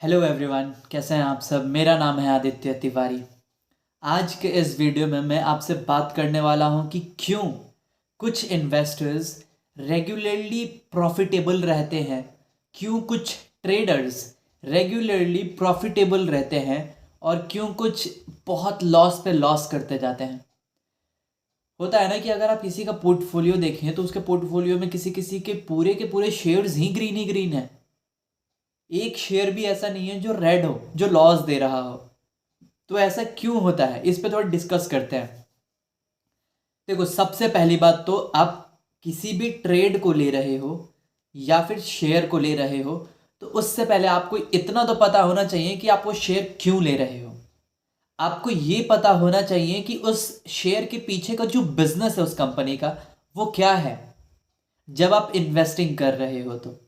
Hello everyone, कैसे हैं आप सब। मेरा नाम है आदित्य तिवारी। आज के इस वीडियो में मैं आपसे बात करने वाला हूं कि क्यों कुछ इन्वेस्टर्स रेगुलरली प्रॉफिटेबल रहते हैं, क्यों कुछ ट्रेडर्स रेगुलरली प्रॉफिटेबल रहते हैं और क्यों कुछ बहुत लॉस पे लॉस करते जाते हैं। होता है ना कि अगर आप किसी का पोर्टफोलियो देखें तो उसके पोर्टफोलियो में किसी किसी के पूरे शेयर्स ही ग्रीन है। एक शेयर भी ऐसा नहीं है जो रेड हो, जो लॉस दे रहा हो। तो ऐसा क्यों होता है, इस पे थोड़ा डिस्कस करते हैं। देखो, सबसे पहली बात तो आप किसी भी ट्रेड को ले रहे हो या फिर शेयर को ले रहे हो तो उससे पहले आपको इतना तो पता होना चाहिए कि आप वो शेयर क्यों ले रहे हो। आपको ये पता होना चाहिए कि उस शेयर के पीछे का जो बिजनेस है उस कंपनी का, वो क्या है, जब आप इन्वेस्टिंग कर रहे हो तो।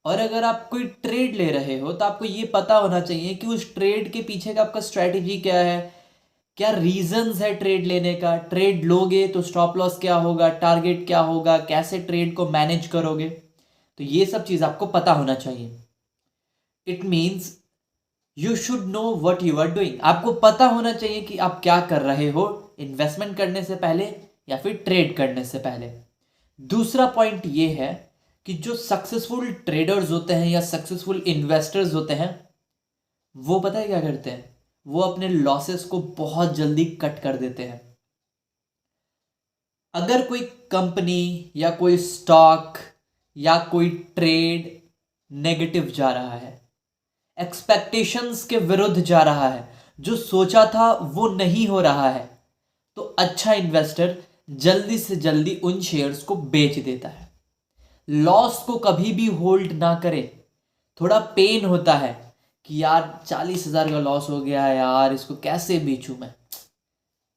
और अगर आप कोई ट्रेड ले रहे हो तो आपको ये पता होना चाहिए कि उस ट्रेड के पीछे का आपका स्ट्रैटेजी क्या है, क्या रीजंस है ट्रेड लेने का। ट्रेड लोगे तो स्टॉप लॉस क्या होगा, टारगेट क्या होगा, कैसे ट्रेड को मैनेज करोगे। तो ये सब चीज आपको पता होना चाहिए। It means you should know what you are doing. आपको पता होना चाहिए कि आप क्या कर रहे हो इन्वेस्टमेंट करने से पहले या फिर ट्रेड करने से पहले। दूसरा पॉइंट ये है कि जो सक्सेसफुल ट्रेडर्स होते हैं या सक्सेसफुल इन्वेस्टर्स होते हैं, वो पता है क्या करते हैं, वो अपने लॉसेस को बहुत जल्दी कट कर देते हैं। अगर कोई कंपनी या कोई स्टॉक या कोई ट्रेड नेगेटिव जा रहा है, एक्सपेक्टेशंस के विरुद्ध जा रहा है, जो सोचा था वो नहीं हो रहा है, तो अच्छा इन्वेस्टर जल्दी से जल्दी उन शेयर्स को बेच देता है। लॉस को कभी भी होल्ड ना करें। थोड़ा पेन होता है कि यार 40,000 का लॉस हो गया है, यार इसको कैसे बेचूं मैं।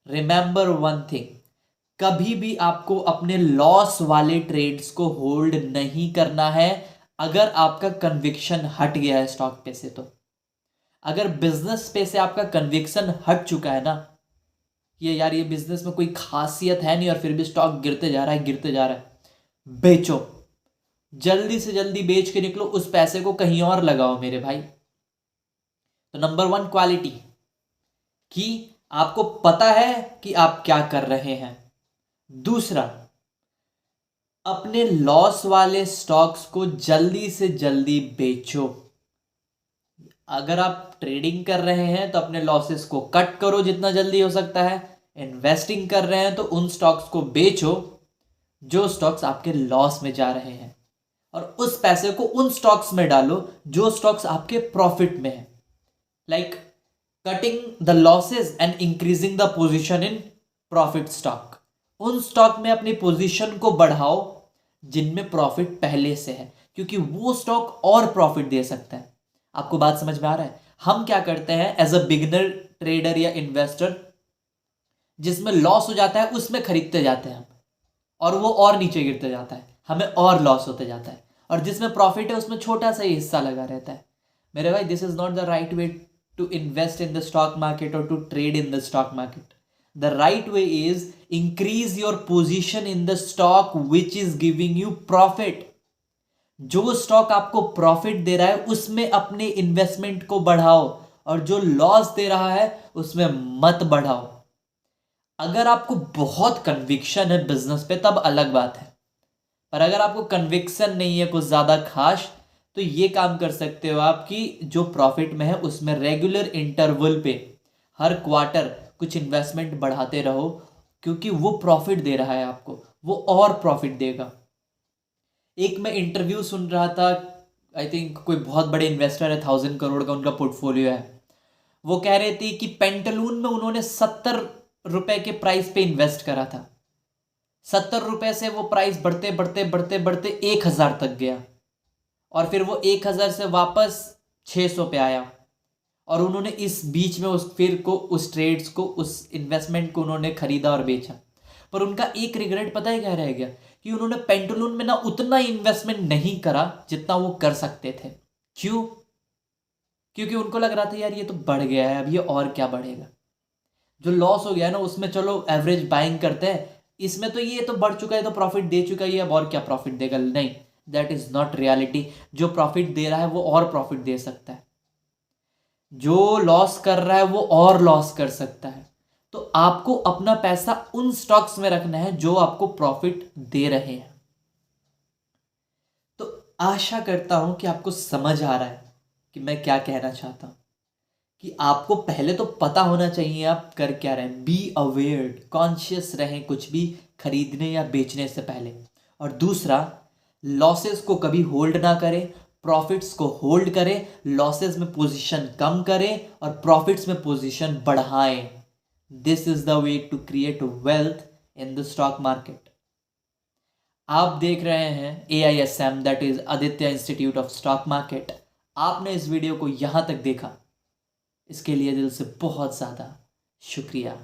रिमेंबर वन थिंग, कभी भी आपको अपने लॉस वाले ट्रेड्स को होल्ड नहीं करना है। अगर आपका कन्विक्शन हट गया है स्टॉक पे से, तो अगर बिजनेस पे से आपका कन्विक्शन हट चुका है ना, ये यार ये बिजनेस में कोई खासियत है नहीं और फिर भी स्टॉक गिरते जा रहा है गिरते जा रहा है, बेचो। जल्दी से जल्दी बेच के निकलो, उस पैसे को कहीं और लगाओ मेरे भाई। तो नंबर वन क्वालिटी, कि आपको पता है कि आप क्या कर रहे हैं। दूसरा, अपने लॉस वाले स्टॉक्स को जल्दी से जल्दी बेचो। अगर आप ट्रेडिंग कर रहे हैं तो अपने लॉसेस को कट करो जितना जल्दी हो सकता है। इन्वेस्टिंग कर रहे हैं तो उन स्टॉक्स को बेचो जो स्टॉक्स आपके लॉस में जा रहे हैं, और उस पैसे को उन स्टॉक्स में डालो जो स्टॉक्स आपके प्रॉफिट में है। Like cutting the losses and increasing the position in profit stock. उन स्टॉक में अपनी पोजीशन को बढ़ाओ जिनमें प्रॉफिट पहले से है, क्योंकि वो स्टॉक और प्रॉफिट दे सकता है। आपको बात समझ में आ रहा है। हम क्या करते हैं एज अ बिगिनर ट्रेडर या इन्वेस्टर, जिसमें लॉस हो जाता है उसमें खरीदते जाते हैं हम, और वो और नीचे गिरते जाता है, हमें और लॉस होते जाता है। और जिसमें प्रॉफिट है उसमें छोटा सा ही हिस्सा लगा रहता है। मेरे भाई, this is not the right way to invest in the stock market और to trade in the stock market. The right way is increase your position in the stock which is giving you profit. जो stock आपको profit दे रहा है उसमें अपने investment को बढ़ाओ, और जो लॉस दे रहा है उसमें मत बढ़ाओ। अगर आपको बहुत कन्विक्शन है बिजनेस पे तब अलग बात है, पर अगर आपको कन्विक्शन नहीं है कुछ ज्यादा खास, तो ये काम कर सकते हो आप कि जो प्रॉफिट में है उसमें रेगुलर इंटरवल पे हर क्वार्टर कुछ इन्वेस्टमेंट बढ़ाते रहो, क्योंकि वो प्रॉफिट दे रहा है आपको, वो और प्रॉफिट देगा। एक मैं इंटरव्यू सुन रहा था, आई थिंक कोई बहुत बड़े इन्वेस्टर है, 1,000 करोड़ का उनका पोर्टफोलियो है। वो कह रहे थे कि पेंटालून में उन्होंने 70 रुपए के प्राइस पे इन्वेस्ट करा था। 70 रुपए से वो प्राइस बढ़ते बढ़ते बढ़ते बढ़ते 1,000 तक गया, और फिर वो 1,000 से वापस 600 पे आया। और उन्होंने इस बीच में उस फिर को उस ट्रेड्स को उस इन्वेस्टमेंट को उन्होंने खरीदा और बेचा। पर उनका एक रिग्रेट पता है क्या रह गया, कि उन्होंने पेंटुलून में ना उतना इन्वेस्टमेंट नहीं करा जितना वो कर सकते थे। क्यों? क्योंकि उनको लग रहा था यार ये तो बढ़ गया है, अब ये और क्या बढ़ेगा। जो लॉस हो गया है ना उसमें चलो एवरेज बाइंग करते हैं, इसमें तो ये तो बढ़ चुका है, तो प्रॉफिट दे चुका है, ये अब और क्या प्रॉफिट देगा। नहीं, दैट इज नॉट रियलिटी। जो प्रॉफिट दे रहा है वो और प्रॉफिट दे सकता है। जो लॉस कर रहा है वो और लॉस कर सकता है। तो आपको अपना पैसा उन स्टॉक्स में रखना है जो आपको प्रॉफिट दे रहे हैं। तो आशा करता हूं कि आपको समझ आ रहा है कि मैं क्या कहना चाहता हूं, कि आपको पहले तो पता होना चाहिए आप कर क्या रहे हैं। बी अवेयर, कॉन्शियस रहें कुछ भी खरीदने या बेचने से पहले। और दूसरा, लॉसेस को कभी होल्ड ना करें, प्रॉफिट्स को होल्ड करें। लॉसेस में पोजीशन कम करें और प्रॉफिट्स में पोजीशन बढ़ाएं। This is the way to create wealth in the stock market. आप देख रहे हैं AISM, that is Aditya institute of stock market. आपने इस वीडियो को यहां तक देखा, इसके लिए दिल से बहुत ज़्यादा शुक्रिया।